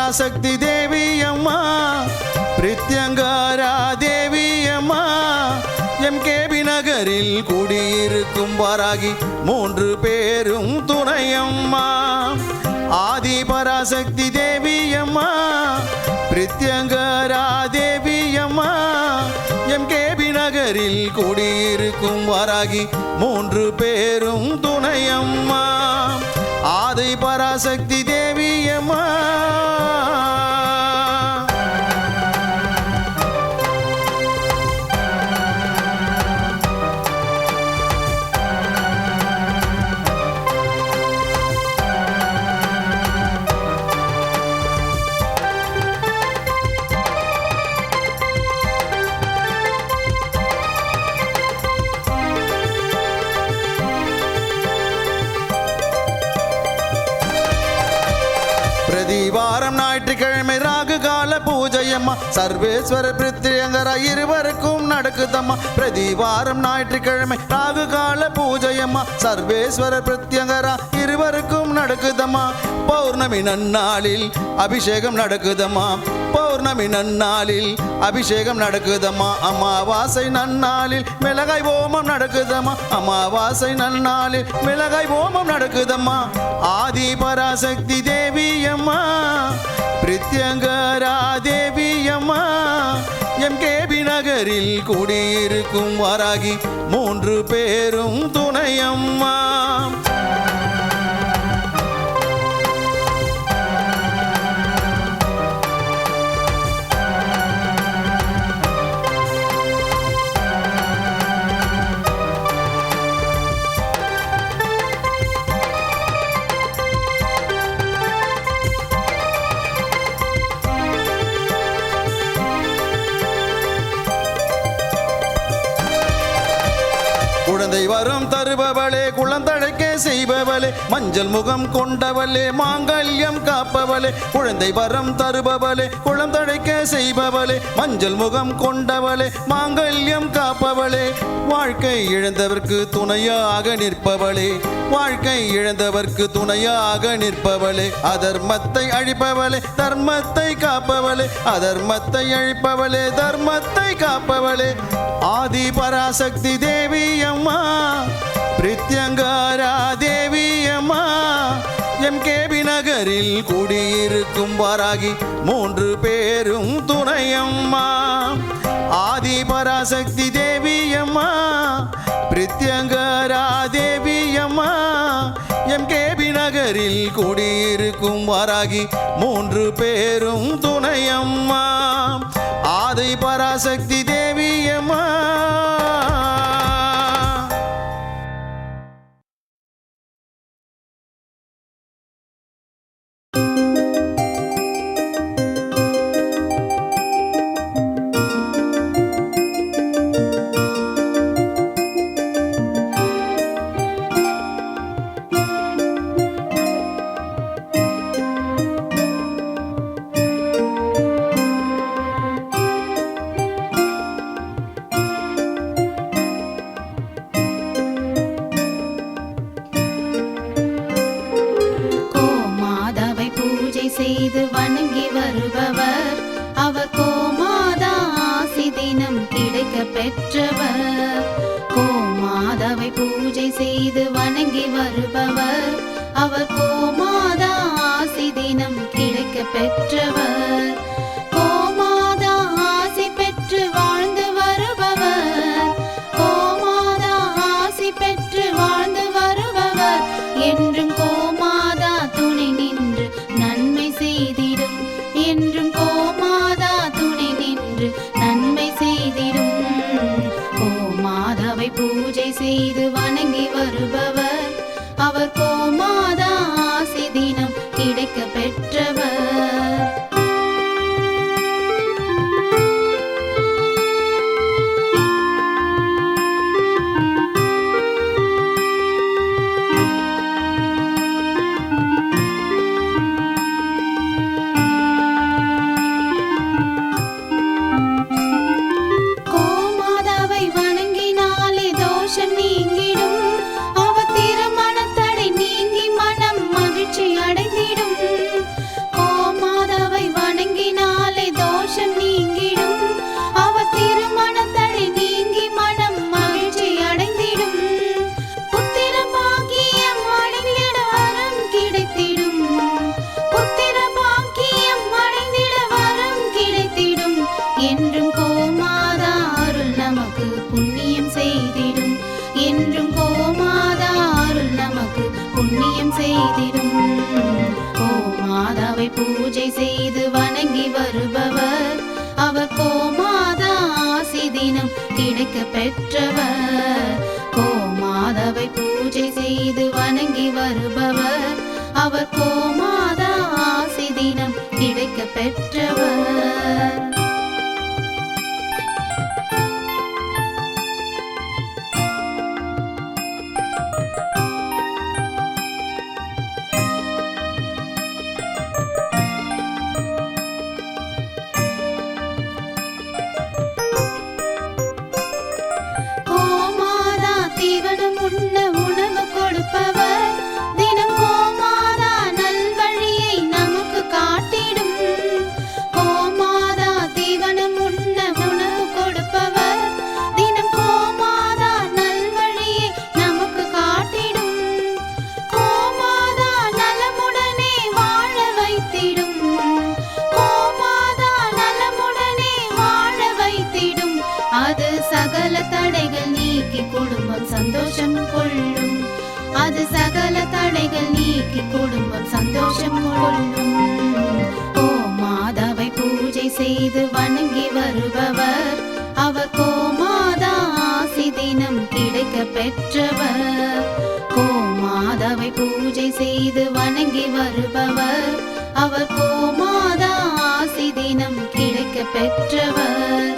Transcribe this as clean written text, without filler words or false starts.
பராசக்தி தேவி அம்மா பிரித்யங்காரா தேவி அம்மா எம்கேபி நகரில் குடியிருக்கும் வாராகி 3 பேரும் துணையம்மா ஆதி பராசக்தி தேவி அம்மா பிரித்யங்காரா தேவி அம்மா எம்கேபி நகரில் குடியிருக்கும் வாராகி 3 பேரும் துணையம்மா ஆதி பராசக்தி தேவி அம்மா பிரதிவாரம் ஞாயிற்றுக்கிழமை ராகு கால பூஜையம்மா சர்வேஸ்வர பிரித்யங்கரா இருவருக்கும் நடக்குதம்மா பிரதிவாரம் ஞாயிற்றுக்கிழமை ராகு கால பூஜையம்மா சர்வேஸ்வர பிரித்யங்கரா இருவருக்கும் நடக்குதம்மா பௌர்ணமி நன்னாளில் அபிஷேகம் நடக்குதம்மா பௌர்ணமி நன்னாளில் அபிஷேகம் நடக்குதம்மா அமாவாசை நன்னாளில் மிளகாய் ஓமம் நடக்குதம்மா அமாவாசை நன்னாளில் மிளகாய் ஓமம் நடக்குதம்மா ஆதி பராசக்தி தேவி அம்மா பிரித்யங்கரா தேவி அம்மா எம்கேபி நகரில் குடியிருக்கும் வாராகி 3 பேரும் துணையம்மா குழந்தை வரம் தருபவளே குழந்தழைக்க செய்பவளே மஞ்சள் முகம் கொண்டவளே மாங்கல்யம் காப்பவளே குழந்தை வரம் தருபவளே குழந்தழைக்க செய்பவளே மஞ்சள் முகம் கொண்டவளே மாங்கல்யம் காப்பவளே வாழ்க்கை இழந்தவர்க்கு துணையாக நிற்பவளே வாழ்க்கை இழந்தவர்க்கு துணையாக நிற்பவளே அதர்மத்தை அழிப்பவளே தர்மத்தை காப்பவளே அதர்மத்தை அழிப்பவளே தர்மத்தை காப்பவளே ஆதி பராசக்தி தேவி அம்மா பிரித்யங்கரா தேவி அம்மா எம்கேபி நகரில் குடியிருக்கும் வாராகி 3 பேரும் துணையம்மா ஆதி பராசக்தி தேவி அம்மா பிரித்யங்கரா தேவி அம்மா எம்கேபி நகரில் குடியிருக்கும் வாராகி 3 பேரும் துணையம்மா ஆதி பராசக்தி தேவி அம்மா செய்து வணங்கி வருபவர் அவர் கோமாதா ஆசி தினம் கிடைக்க பெற்றவர் கோமாதாவை பூஜை செய்து வணங்கி வருபவர் அவர் கோமாதா ஆசி தினம் கிடைக்க பெற்றவர் கோமாதா ஆசி பெற்று வாழ்ந்து வருபவர் கோமாதா ஆசி பெற்று வாழ்ந்து வருபவர் என்றும் கோமாதா துணை நின்று நன்மை செய்திடும் என்றும் கோமாதா துணை நின்று நன்மை செய்திடும் கோமாதாவை பூஜை செய்து வணங்கி வருபவர் அவர் கோமாதா ஆசி தினம் கிடைக்க பெற்றவர் கோமாதாவை வணங்கினாலே தோஷம் நீங்கி நமக்கு புண்ணியம் செய்திடும். என்றும் கோமாதா அருள் நமக்கு புண்ணியம் செய்திடும். கோமாதாவை பூஜை செய்து வணங்கி வருபவர் அவர் கோமாதா ஆசி தினம் கிடைக்க பெற்றவர். கோமாதாவை பூஜை செய்து வணங்கி வருபவர் அவர் கோமாதா ஆசி தினம் கிடைக்க பெற்றவர். கோமாதா தீவனம் உண்ண உணவு கொடுப்பவர். தினம் கோமாதா நல்வழியை நமக்கு காட்டிடும். கோமாதா தீவனம் உண்ண உணவு கொடுப்பவர். தினம் கோமாதா நல்வழியை நமக்கு காட்டிடும். கோமாதா நலமுடனே வாழ வைத்திடும். கோமாதா நலமுடனே வாழ வைத்திடும். அது சகல தடைகள் நீக்கி குடும்பம் சந்தோஷம் கொள்ளும். அது சகல தடைகள் நீக்கி குடும்பம் சந்தோஷம் கொள்ளும். கோமாதாவை பூஜை செய்து வணங்கி வருபவர் அவர் கோமாதா ஆசி தினம் கிடைக்க பெற்றவர். கோமாதாவை பூஜை செய்து வணங்கி வருபவர் அவர் கோமாதா ஆசி தினம் கிடைக்க பெற்றவர்.